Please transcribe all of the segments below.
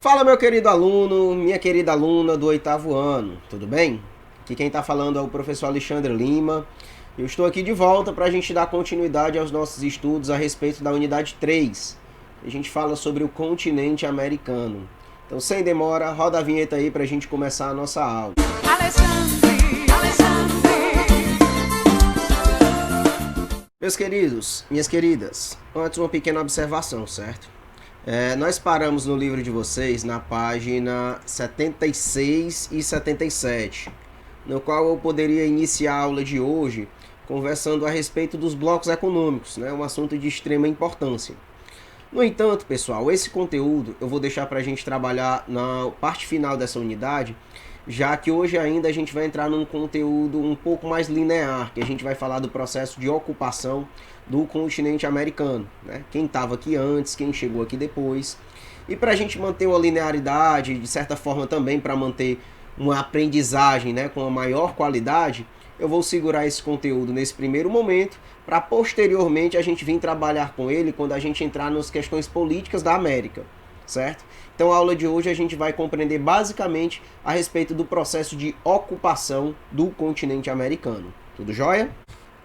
Fala, meu querido aluno, minha querida aluna do oitavo ano, tudo bem? Aqui quem está falando é o professor Alexandre Lima. Eu estou aqui de volta para a gente dar continuidade aos nossos estudos a respeito da unidade 3. A gente fala sobre o continente americano. Então, sem demora, roda a vinheta aí para a gente começar a nossa aula. Meus queridos, minhas queridas, antes uma pequena observação, certo? Nós paramos no livro de vocês na página 76 e 77, no qual eu poderia iniciar a aula de hoje conversando a respeito dos blocos econômicos, né? Um assunto de extrema importância. No entanto, pessoal, esse conteúdo eu vou deixar para a gente trabalhar na parte final dessa unidade, já que hoje ainda a gente vai entrar num conteúdo um pouco mais linear, que a gente vai falar do processo de ocupação do continente americano, né? Quem estava aqui antes, quem chegou aqui depois. E para a gente manter uma linearidade, de certa forma também para manter uma aprendizagem, né, com a maior qualidade, eu vou segurar esse conteúdo nesse primeiro momento, para posteriormente a gente vir trabalhar com ele quando a gente entrar nas questões políticas da América, certo? Então a aula de hoje a gente vai compreender basicamente a respeito do processo de ocupação do continente americano. Tudo jóia?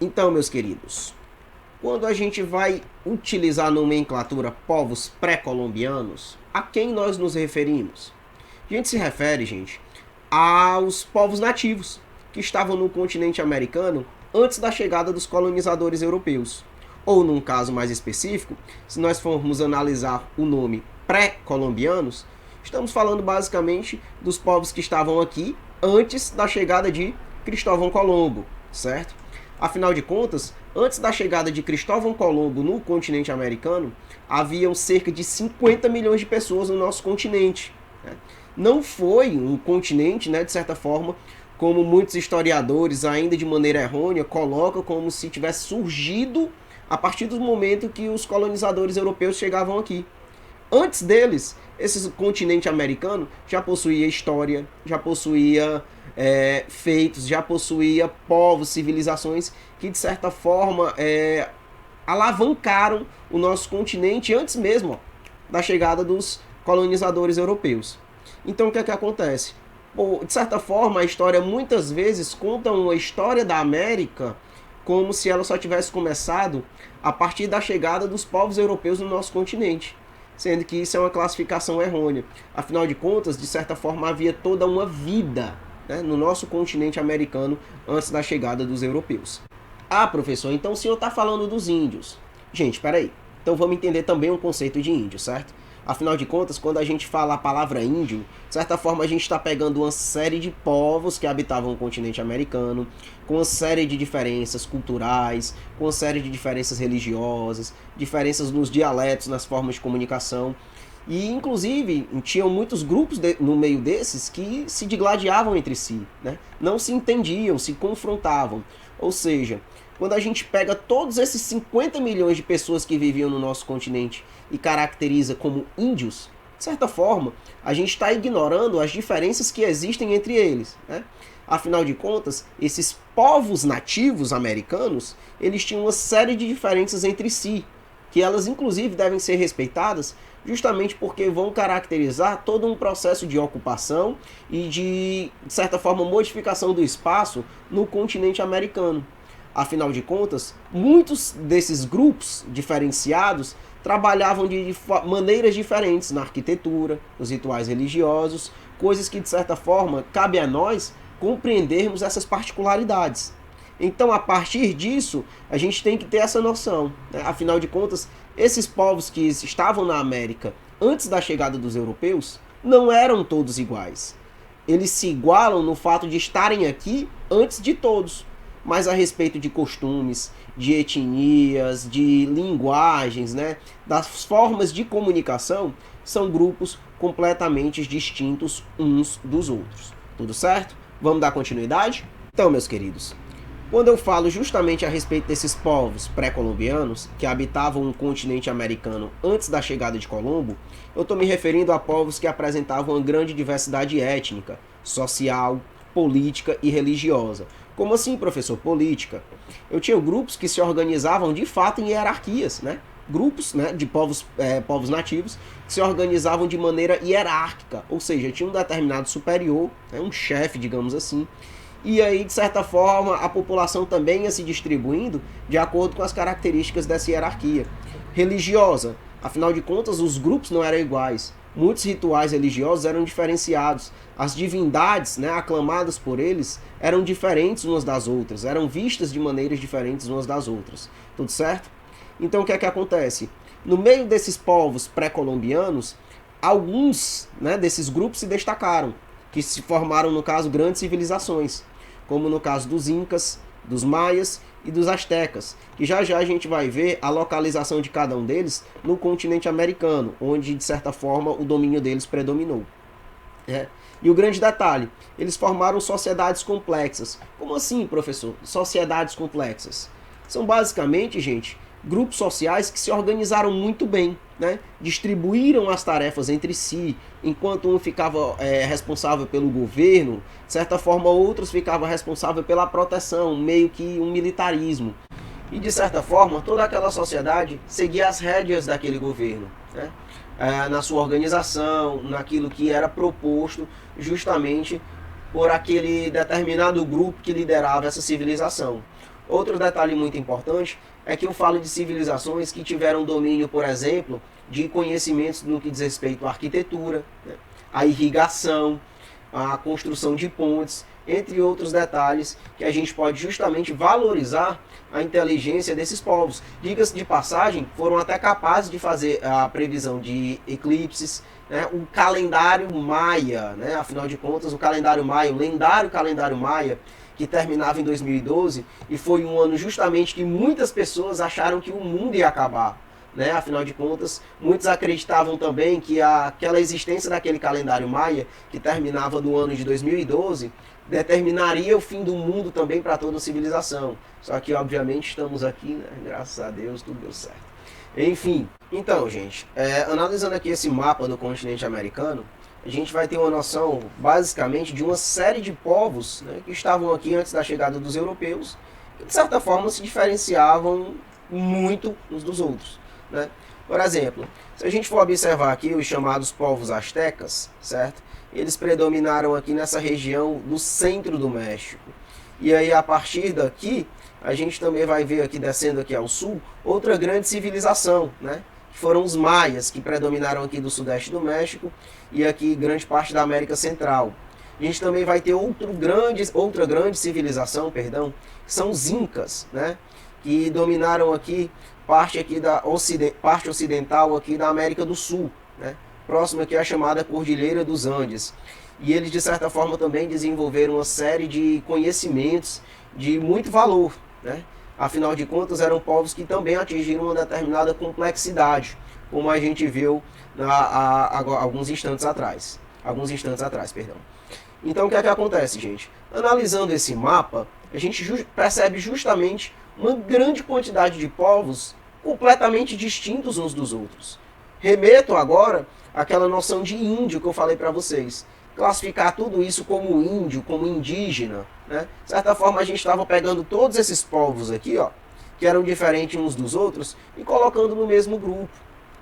Então, meus queridos, quando a gente vai utilizar a nomenclatura povos pré-colombianos, a quem nós nos referimos? A gente se refere, gente, aos povos nativos que estavam no continente americano antes da chegada dos colonizadores europeus. Ou, num caso mais específico, se nós formos analisar o nome pré-colombianos, estamos falando basicamente dos povos que estavam aqui antes da chegada de Cristóvão Colombo, certo? Afinal de contas, antes da chegada de Cristóvão Colombo no continente americano, haviam cerca de 50 milhões de pessoas no nosso continente, né? Não foi um continente, né, de certa forma, como muitos historiadores, ainda de maneira errônea, colocam como se tivesse surgido a partir do momento que os colonizadores europeus chegavam aqui. Antes deles, esse continente americano já possuía história, já possuía feitos, já possuía povos, civilizações que de certa forma alavancaram o nosso continente antes mesmo da chegada dos colonizadores europeus. Então o que é que acontece? De certa forma, a história muitas vezes conta uma história da América como se ela só tivesse começado a partir da chegada dos povos europeus no nosso continente, sendo que isso é uma classificação errônea. Afinal de contas, de certa forma, havia toda uma vida, né, no nosso continente americano antes da chegada dos europeus. Ah, professor, então o senhor está falando dos índios. Gente, peraí. Então vamos entender também o conceito de índio, certo? Afinal de contas, quando a gente fala a palavra índio, de certa forma a gente está pegando uma série de povos que habitavam o continente americano, com uma série de diferenças culturais, com uma série de diferenças religiosas, diferenças nos dialetos, nas formas de comunicação. E, inclusive, tinham muitos grupos no meio desses que se digladiavam entre si, né? Não se entendiam, se confrontavam. Ou seja, quando a gente pega todos esses 50 milhões de pessoas que viviam no nosso continente e caracteriza como índios, de certa forma, a gente está ignorando as diferenças que existem entre eles, né? Afinal de contas, esses povos nativos americanos, eles tinham uma série de diferenças entre si, que elas inclusive devem ser respeitadas justamente porque vão caracterizar todo um processo de ocupação e de certa forma, modificação do espaço no continente americano. Afinal de contas, muitos desses grupos diferenciados trabalhavam de maneiras diferentes na arquitetura, nos rituais religiosos, coisas que, de certa forma, cabe a nós compreendermos essas particularidades. Então, a partir disso, a gente tem que ter essa noção, né? Afinal de contas, esses povos que estavam na América antes da chegada dos europeus não eram todos iguais. Eles se igualam no fato de estarem aqui antes de todos. Mas a respeito de costumes, de etnias, de linguagens, né, das formas de comunicação, são grupos completamente distintos uns dos outros. Tudo certo? Vamos dar continuidade? Então, meus queridos, quando eu falo justamente a respeito desses povos pré-colombianos que habitavam o continente americano antes da chegada de Colombo, eu estou me referindo a povos que apresentavam uma grande diversidade étnica, social, política e religiosa. Como assim, professor? Política. Eu tinha grupos que se organizavam de fato em hierarquias, né? grupos, né, de povos nativos que se organizavam de maneira hierárquica, ou seja, tinha um determinado superior, né, um chefe, digamos assim, e aí, de certa forma, a população também ia se distribuindo de acordo com as características dessa hierarquia. Religiosa, afinal de contas, os grupos não eram iguais. Muitos rituais religiosos eram diferenciados. As divindades, né, aclamadas por eles, eram diferentes umas das outras, eram vistas de maneiras diferentes umas das outras. Tudo certo? Então, o que é que acontece? No meio desses povos pré-colombianos, alguns, né, desses grupos se destacaram, que se formaram, no caso, grandes civilizações, como no caso dos Incas, dos Maias e dos Astecas, que já já a gente vai ver a localização de cada um deles no continente americano, onde, de certa forma, o domínio deles predominou. E o grande detalhe, eles formaram sociedades complexas. Como assim, professor? Sociedades complexas? São basicamente, gente, grupos sociais que se organizaram muito bem, né? Distribuíram as tarefas entre si, enquanto um ficava responsável pelo governo, de certa forma outros ficavam responsáveis pela proteção, meio que um militarismo. E de certa forma toda aquela sociedade seguia as rédeas daquele governo, né? Na sua organização, naquilo que era proposto justamente por aquele determinado grupo que liderava essa civilização. Outro detalhe muito importante é que eu falo de civilizações que tiveram domínio, por exemplo, de conhecimentos no que diz respeito à arquitetura, né, à irrigação, à construção de pontes, entre outros detalhes que a gente pode justamente valorizar a inteligência desses povos. Diga-se de passagem, foram até capazes de fazer a previsão de eclipses, né, o calendário maia, né, afinal de contas, o calendário maia, o lendário calendário maia, que terminava em 2012, e foi um ano justamente que muitas pessoas acharam que o mundo ia acabar. Né? Afinal de contas, muitos acreditavam também que aquela existência daquele calendário maia, que terminava no ano de 2012, determinaria o fim do mundo também para toda a civilização. Só que, obviamente, estamos aqui, né? Graças a Deus, tudo deu certo. Enfim, então, gente, analisando aqui esse mapa do continente americano, a gente vai ter uma noção, basicamente, de uma série de povos, né, que estavam aqui antes da chegada dos europeus, que, de certa forma, se diferenciavam muito uns dos outros. Né? Por exemplo, se a gente for observar aqui os chamados povos astecas, certo? Eles predominaram aqui nessa região do centro do México. E aí, a partir daqui, a gente também vai ver aqui, descendo aqui ao sul, outra grande civilização, né? Que foram os maias, que predominaram aqui do sudeste do México e aqui grande parte da América Central. A gente também vai ter outra grande civilização, perdão, que são os incas, né? Que dominaram aqui parte ocidental aqui da América do Sul, né? Próximo aqui à chamada Cordilheira dos Andes. E eles, de certa forma, também desenvolveram uma série de conhecimentos de muito valor, né? Afinal de contas, eram povos que também atingiram uma determinada complexidade, como a gente viu alguns instantes atrás. Perdão. Então, o que é que acontece, gente? Analisando esse mapa, a gente percebe justamente uma grande quantidade de povos completamente distintos uns dos outros. Remeto agora àquela noção de índio que eu falei para vocês. Classificar tudo isso como índio, como indígena, né? De certa forma, a gente estava pegando todos esses povos aqui, ó, que eram diferentes uns dos outros, e colocando no mesmo grupo.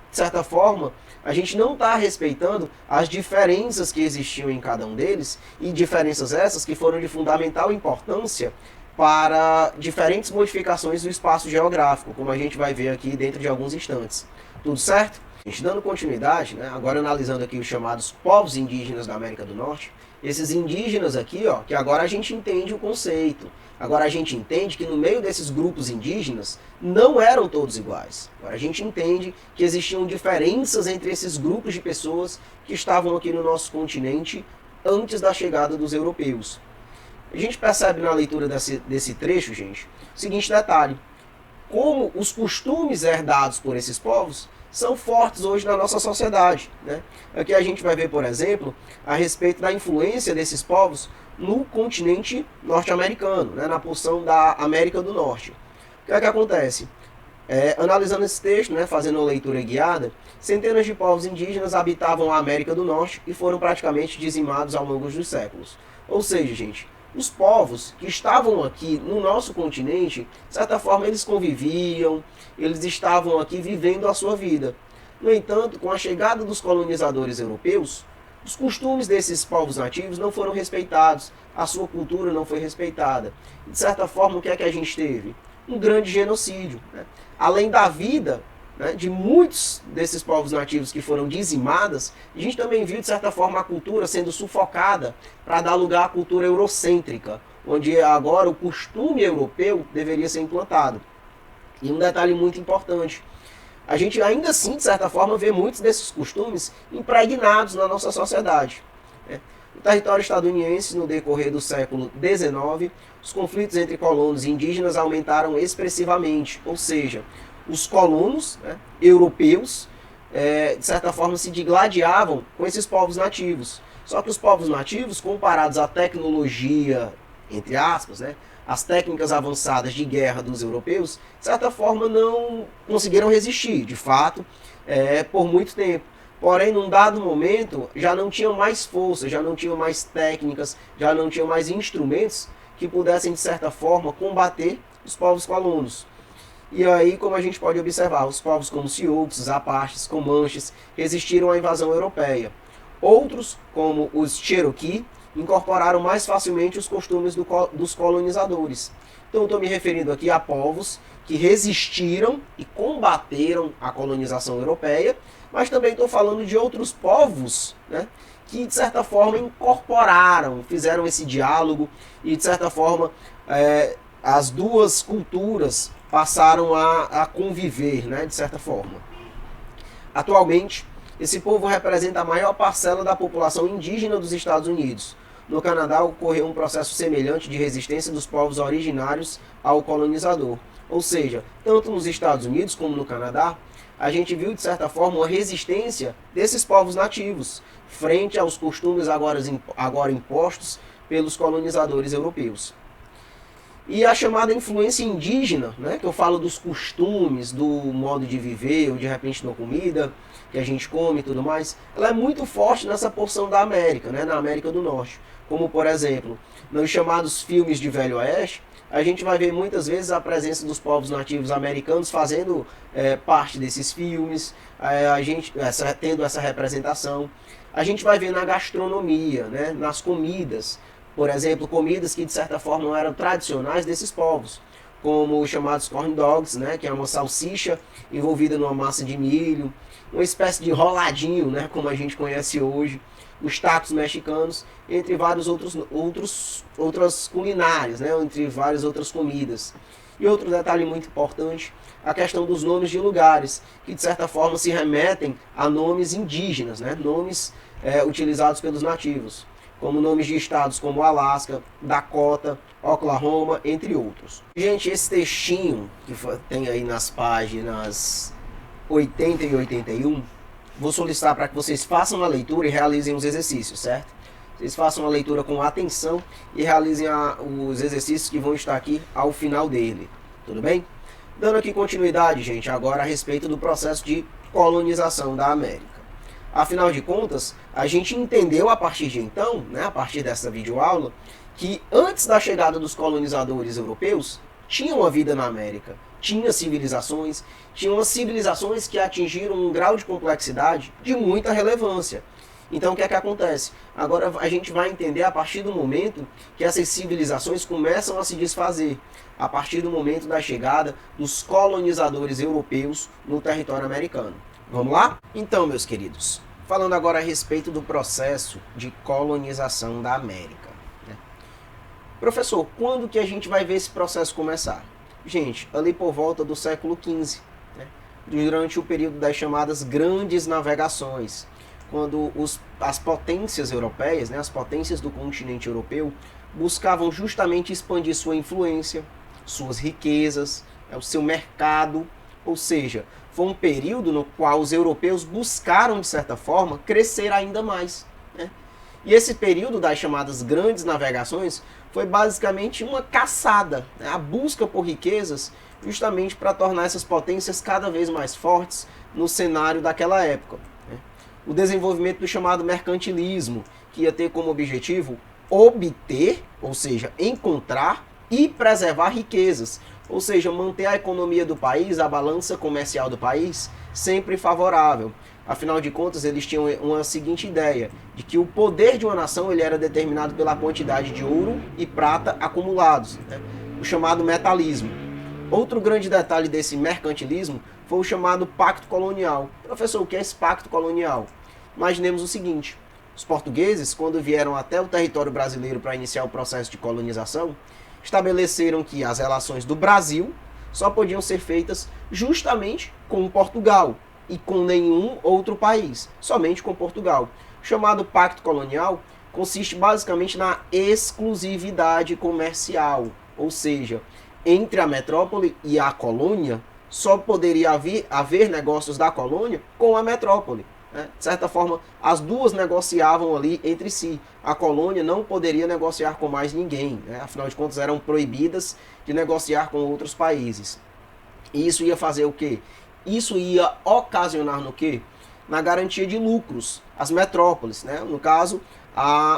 De certa forma, a gente não está respeitando as diferenças que existiam em cada um deles, e diferenças essas que foram de fundamental importância para diferentes modificações do espaço geográfico, como a gente vai ver aqui dentro de alguns instantes. Tudo certo? A gente dando continuidade, né, agora analisando aqui os chamados povos indígenas da América do Norte, esses indígenas aqui, ó, que agora a gente entende o conceito. Agora a gente entende que no meio desses grupos indígenas não eram todos iguais. Agora a gente entende que existiam diferenças entre esses grupos de pessoas que estavam aqui no nosso continente antes da chegada dos europeus. A gente percebe na leitura desse trecho, gente, o seguinte detalhe: como os costumes herdados por esses povos são fortes hoje na nossa sociedade, né? Aqui a gente vai ver, por exemplo, a respeito da influência desses povos no continente norte-americano, né? Na porção da América do Norte. O que é que acontece? Analisando esse texto, né, fazendo uma leitura guiada, centenas de povos indígenas habitavam a América do Norte e foram praticamente dizimados ao longo dos séculos. Ou seja, gente, Os povos que estavam aqui no nosso continente, de certa forma, eles conviviam, eles estavam aqui vivendo a sua vida. No entanto, com a chegada dos colonizadores europeus, os costumes desses povos nativos não foram respeitados, a sua cultura não foi respeitada. De certa forma, o que é que a gente teve? Um grande genocídio. Né? Além da vida, né, de muitos desses povos nativos que foram dizimadas, a gente também viu, de certa forma, a cultura sendo sufocada para dar lugar à cultura eurocêntrica, onde agora o costume europeu deveria ser implantado. E um detalhe muito importante, a gente ainda assim, de certa forma, vê muitos desses costumes impregnados na nossa sociedade. No território estadunidense, no decorrer do século XIX, os conflitos entre colonos e indígenas aumentaram expressivamente, ou seja, os colonos, né, europeus, de certa forma, se digladiavam com esses povos nativos. Só que os povos nativos, comparados à tecnologia, entre aspas, né, as técnicas avançadas de guerra dos europeus, de certa forma não conseguiram resistir, de fato, por muito tempo. Porém, num dado momento, já não tinham mais força, já não tinham mais técnicas, já não tinham mais instrumentos que pudessem, de certa forma, combater os povos colonos. E aí, como a gente pode observar, os povos como Sioux, Apaches, Comanches, resistiram à invasão europeia. Outros, como os Cherokee, incorporaram mais facilmente os costumes dos colonizadores. Então, estou me referindo aqui a povos que resistiram e combateram a colonização europeia, mas também estou falando de outros povos, né, que, de certa forma, incorporaram, fizeram esse diálogo e, de certa forma, as duas culturas passaram a conviver, né, de certa forma. Atualmente, esse povo representa a maior parcela da população indígena dos Estados Unidos. No Canadá ocorreu um processo semelhante de resistência dos povos originários ao colonizador. Ou seja, tanto nos Estados Unidos como no Canadá, a gente viu, de certa forma, uma resistência desses povos nativos frente aos costumes agora impostos pelos colonizadores europeus. E a chamada influência indígena, né, que eu falo dos costumes, do modo de viver, ou de repente da comida que a gente come e tudo mais, ela é muito forte nessa porção da América, né, na América do Norte. Como, por exemplo, nos chamados filmes de Velho Oeste, a gente vai ver muitas vezes a presença dos povos nativos americanos fazendo parte desses filmes, tendo essa representação. A gente vai ver na gastronomia, né, nas comidas. Por exemplo, comidas que de certa forma não eram tradicionais desses povos, como os chamados corn dogs, né, que é uma salsicha envolvida numa massa de milho, uma espécie de enroladinho, né, como a gente conhece hoje, os tacos mexicanos, entre várias outras culinárias, né, entre várias outras comidas. E outro detalhe muito importante, a questão dos nomes de lugares, que de certa forma se remetem a nomes indígenas, né, nomes utilizados pelos nativos, como nomes de estados como Alasca, Dakota, Oklahoma, entre outros. Gente, esse textinho que tem aí nas páginas 80 e 81, vou solicitar para que vocês façam a leitura e realizem os exercícios, certo? Vocês façam a leitura com atenção e realizem os exercícios que vão estar aqui ao final dele, tudo bem? Dando aqui continuidade, gente, agora a respeito do processo de colonização da América. Afinal de contas, a gente entendeu a partir de então, né, a partir dessa videoaula, que antes da chegada dos colonizadores europeus, tinha uma vida na América, tinha civilizações que atingiram um grau de complexidade de muita relevância. Então o que é que acontece? Agora a gente vai entender a partir do momento que essas civilizações começam a se desfazer, a partir do momento da chegada dos colonizadores europeus no território americano. Vamos lá? Então, meus queridos, falando agora a respeito do processo de colonização da América. Né? Professor, quando que a gente vai ver esse processo começar? Gente, ali por volta do século XV, né? Durante o período das chamadas Grandes Navegações, quando as potências europeias, né, as potências do continente europeu, buscavam justamente expandir sua influência, suas riquezas, o seu mercado, ou seja, foi um período no qual os europeus buscaram, de certa forma, crescer ainda mais. Né? E esse período das chamadas grandes navegações foi basicamente uma caçada, né? A busca por riquezas, justamente para tornar essas potências cada vez mais fortes no cenário daquela época. Né? O desenvolvimento do chamado mercantilismo, que ia ter como objetivo obter, ou seja, encontrar e preservar riquezas, ou seja, manter a economia do país, a balança comercial do país sempre favorável. Afinal de contas, eles tinham uma seguinte ideia, de que o poder de uma nação ele era determinado pela quantidade de ouro e prata acumulados, né? O chamado metalismo. Outro grande detalhe desse mercantilismo foi o chamado pacto colonial. Professor, o que é esse pacto colonial? Imaginemos o seguinte, os portugueses, quando vieram até o território brasileiro para iniciar o processo de colonização, estabeleceram que as relações do Brasil só podiam ser feitas justamente com Portugal e com nenhum outro país, somente com Portugal. O chamado pacto colonial consiste basicamente na exclusividade comercial, ou seja, entre a metrópole e a colônia, só poderia haver negócios da colônia com a metrópole. De certa forma, as duas negociavam ali entre si. A colônia não poderia negociar com mais ninguém, afinal de contas eram proibidas de negociar com outros países. E isso ia fazer o quê? Isso ia ocasionar no quê? Na garantia de lucros, as metrópoles, no caso,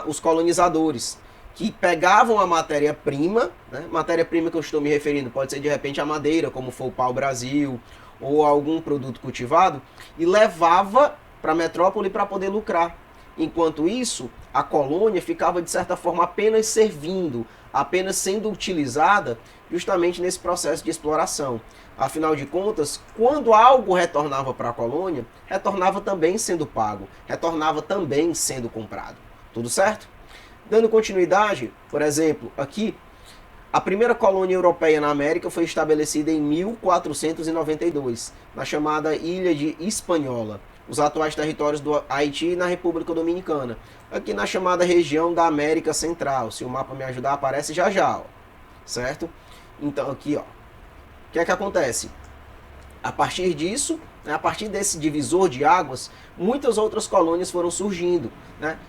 os colonizadores, que pegavam a matéria-prima, matéria-prima que eu estou me referindo, pode ser de repente a madeira, como foi o pau-brasil, ou algum produto cultivado, e levava para a metrópole para poder lucrar. Enquanto isso, a colônia ficava de certa forma apenas servindo, apenas sendo utilizada justamente nesse processo de exploração. Afinal de contas, quando algo retornava para a colônia, retornava também sendo pago, retornava também sendo comprado. Tudo certo? Dando continuidade, por exemplo, aqui, a primeira colônia europeia na América foi estabelecida em 1492, na chamada Ilha de Hispaniola, os atuais territórios do Haiti e na República Dominicana, aqui na chamada região da América Central. Se o mapa me ajudar, aparece já já, ó. Certo? Então aqui, ó, o que é que acontece? A partir disso, a partir desse divisor de águas, muitas outras colônias foram surgindo,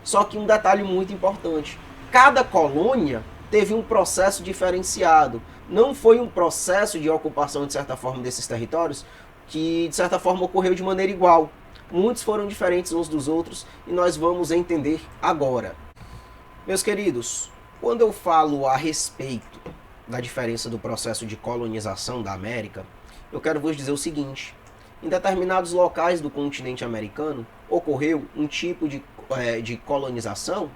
Só que um detalhe muito importante, cada colônia teve um processo diferenciado, não foi um processo de ocupação de certa forma desses territórios que de certa forma ocorreu de maneira igual. Muitos foram diferentes uns dos outros e nós vamos entender agora. Meus queridos, quando eu falo a respeito da diferença do processo de colonização da América, eu quero vos dizer o seguinte: em determinados locais do continente americano ocorreu um tipo de colonização,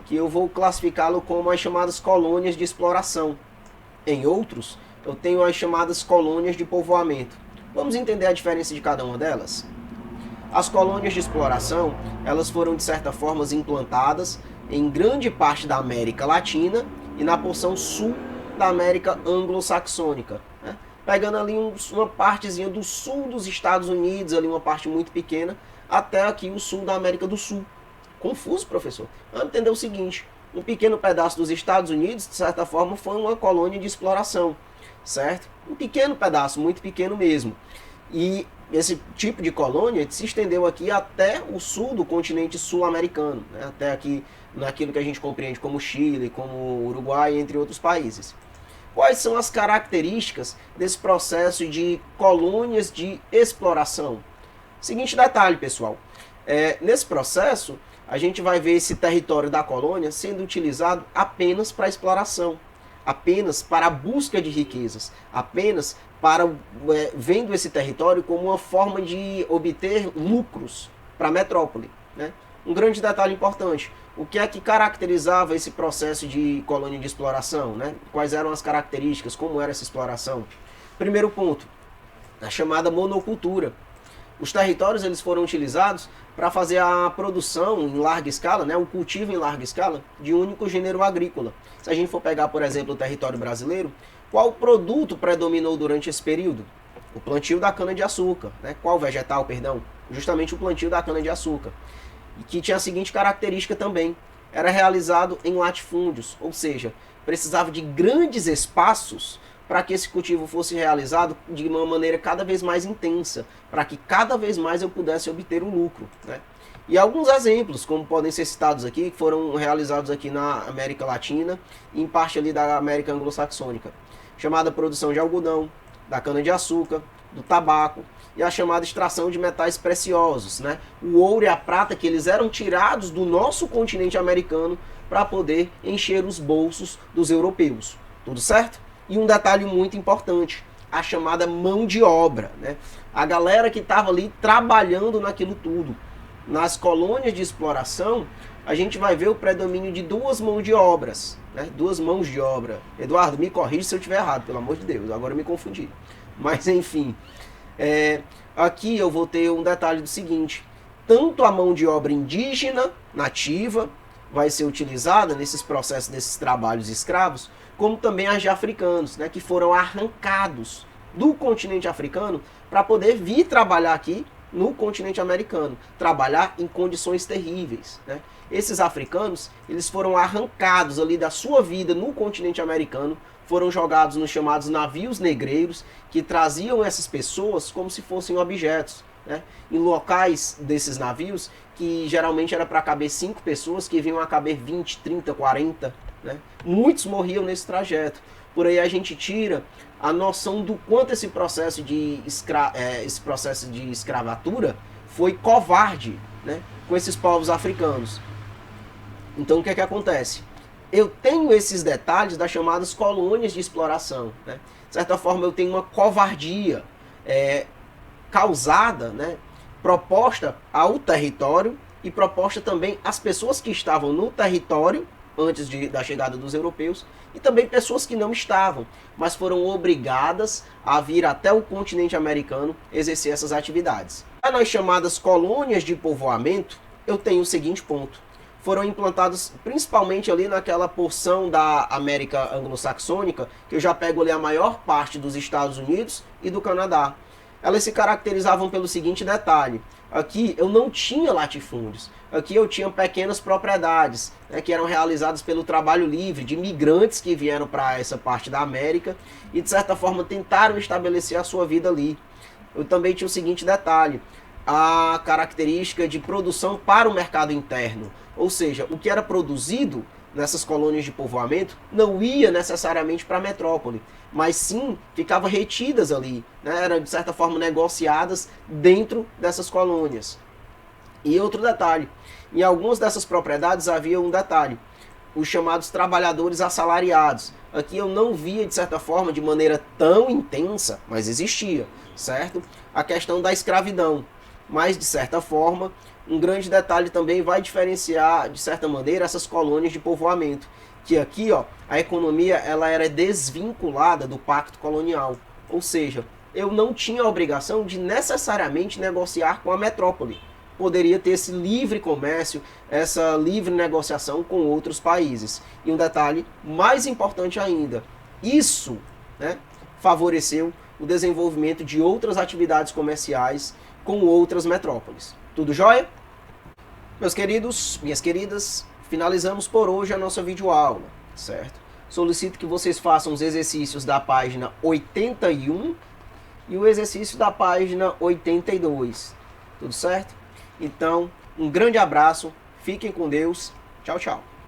que eu vou classificá-lo como as chamadas colônias de exploração. Em outros, eu tenho as chamadas colônias de povoamento. Vamos entender a diferença de cada uma delas? As colônias de exploração, elas foram de certa forma implantadas em grande parte da América Latina e na porção sul da América anglo-saxônica, pegando ali uma partezinha do sul dos Estados Unidos, ali uma parte muito pequena, até aqui o sul da América do Sul. Confuso, professor? Vamos entender o seguinte: um pequeno pedaço dos Estados Unidos, de certa forma, foi uma colônia de exploração, certo? Um pequeno pedaço, muito pequeno mesmo. E esse tipo de colônia se estendeu aqui até o sul do continente sul-americano, até aqui naquilo que a gente compreende como Chile, como Uruguai, entre outros países. Quais são as características desse processo de colônias de exploração? Seguinte detalhe, pessoal. Nesse processo, a gente vai ver esse território da colônia sendo utilizado apenas para exploração, apenas para a busca de riquezas, apenas para vendo esse território como uma forma de obter lucros para a metrópole. Um grande detalhe importante: o que é que caracterizava esse processo de colônia de exploração? Quais eram as características, como era essa exploração? Primeiro ponto, a chamada monocultura. Os territórios eles foram utilizados para fazer a produção em larga escala, o cultivo em larga escala de um único gênero agrícola. Se a gente for pegar, por exemplo, o território brasileiro, qual produto predominou durante esse período? O plantio da cana-de-açúcar. Qual vegetal, perdão? Justamente o plantio da cana-de-açúcar. E que tinha a seguinte característica também: era realizado em latifúndios, ou seja, precisava de grandes espaços para que esse cultivo fosse realizado de uma maneira cada vez mais intensa, para que cada vez mais eu pudesse obter um lucro. E alguns exemplos, como podem ser citados aqui, que foram realizados aqui na América Latina e em parte ali da América Anglo-Saxônica, chamada produção de algodão, da cana-de-açúcar, do tabaco. e a chamada extração de metais preciosos, né? O ouro e a prata que eles eram tirados do nosso continente americano para poder encher os bolsos dos europeus. Tudo certo? E um detalhe muito importante, a chamada mão de obra, né? A galera que estava ali trabalhando naquilo tudo. Nas colônias de exploração, a gente vai ver o predomínio de duas mãos de obras, né? Duas mãos de obra. Eduardo, me corrige se eu estiver errado, pelo amor de Deus, agora eu me confundi. Mas enfim, aqui eu vou ter um detalhe do seguinte, tanto a mão de obra indígena, nativa, vai ser utilizada nesses processos, nesses trabalhos escravos, como também as de africanos, né, que foram arrancados do continente africano para poder vir trabalhar aqui no continente americano, trabalhar em condições terríveis, né? Esses africanos, eles foram arrancados ali da sua vida no continente americano, foram jogados nos chamados navios negreiros, que traziam essas pessoas como se fossem objetos, né? Em locais desses navios, que geralmente era para caber 5 pessoas, que vinham a caber 20, 30, 40, né? Muitos morriam nesse trajeto. Por aí a gente tira a noção do quanto esse processo de escravatura foi covarde, né, com esses povos africanos. Então o que é que acontece? Eu tenho esses detalhes das chamadas colônias de exploração, né? De certa forma eu tenho uma covardia causada, né, proposta ao território e proposta também às pessoas que estavam no território antes da chegada dos europeus, e também pessoas que não estavam, mas foram obrigadas a vir até o continente americano exercer essas atividades. Nas chamadas colônias de povoamento, eu tenho o seguinte ponto. Foram implantadas principalmente ali naquela porção da América anglo-saxônica, que eu já pego ali a maior parte dos Estados Unidos e do Canadá. Elas se caracterizavam pelo seguinte detalhe. Aqui eu não tinha latifúndios. Aqui eu tinha pequenas propriedades, né, que eram realizadas pelo trabalho livre de imigrantes que vieram para essa parte da América e de certa forma tentaram estabelecer a sua vida ali. Eu também tinha o seguinte detalhe, a característica de produção para o mercado interno. Ou seja, o que era produzido nessas colônias de povoamento não ia necessariamente para a metrópole, mas sim ficava retidas ali, né? Eram de certa forma negociadas dentro dessas colônias. E outro detalhe, em algumas dessas propriedades havia um detalhe, os chamados trabalhadores assalariados. Aqui eu não via de certa forma de maneira tão intensa, mas existia, certo? A questão da escravidão, mas de certa forma um grande detalhe também vai diferenciar de certa maneira essas colônias de povoamento, que aqui ó, a economia ela era desvinculada do pacto colonial, ou seja, eu não tinha a obrigação de necessariamente negociar com a metrópole, poderia ter esse livre comércio, essa livre negociação com outros países. E um detalhe mais importante ainda, isso, né, favoreceu o desenvolvimento de outras atividades comerciais com outras metrópoles. Tudo jóia? Meus queridos, minhas queridas, finalizamos por hoje a nossa videoaula, certo? Solicito que vocês façam os exercícios da página 81 e o exercício da página 82, tudo certo? Então, um grande abraço, fiquem com Deus, tchau, tchau.